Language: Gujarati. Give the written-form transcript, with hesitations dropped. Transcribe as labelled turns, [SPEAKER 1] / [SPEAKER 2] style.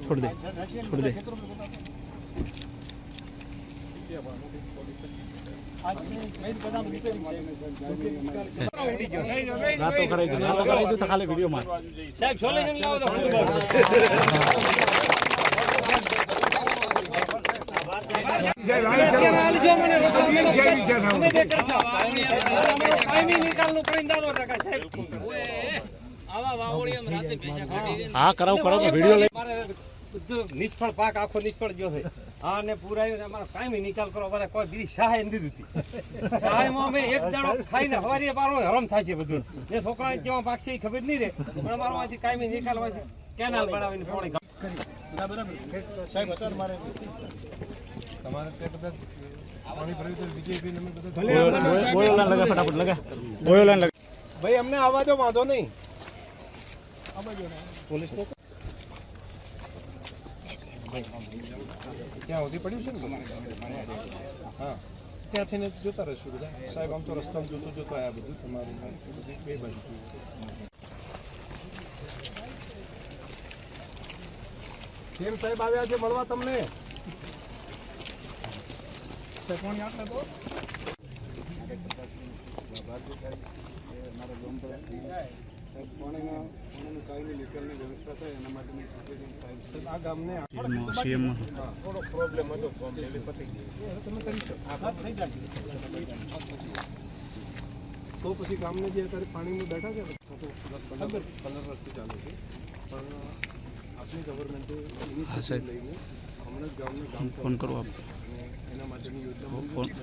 [SPEAKER 1] छोड़ दे छोड़ दे नातो कराई तो खाली वीडियो मार साहब छोले नहीं लाओ तो हाँ कराओ कराओ वीडियो निष्फળ પાક આખો નિષ્ફળ ગયો છે હા ને પૂરાયું અમારો કાયમી નિકાલ કરો અમારે કોઈ બીજી સહાય નથી દીધી સહાયમાં અમે એક દાડો ખાઈને હવારીએ બારો હરમ થાય છે બધું ને છોકરાને કેવા પાક છે એ ખબર નહીં રહે પણ અમારો માંથી કાયમી નિકાલ હોય કેનાલ બનાવીને પાણી બરાબર સાહેબ સર મારે તમારે તે બધા પાણી ભર્યું તો બીજેપી ને બધા બોયો લાઈન લગા ફટાફટ લગા બોયો લાઈન લગા ભાઈ અમને આવવા દો વાંધો નહીં આવવા દો પોલીસ ને ત્યાં સુધી પડ્યું છે ને હા ત્યાં થઈને જોતા રહીશું બધા સાહેબ આમ તો રસ્તામાં જોતો જોતો આવ્યા બધું તમારું બે બાજુ કેમ સાહેબ આવ્યા છે મળવા તમને પાણી આટલે તો પાણીનું કાયમી નિકાલની વ્યવસ્થા થાય એના માટેની આ ગામને થોડો પ્રોબ્લેમ હતો તમે કરી શકો તો પછી ગામને જે અત્યારે પાણીમાં બેઠા છે 15 વર્ષથી ચાલે છે પણ આપણી ગવર્મેન્ટે ઇનિશિયેટિવ લઈને હમણાં જ ગામને કામ ફોન કરો એના માટેની યોજના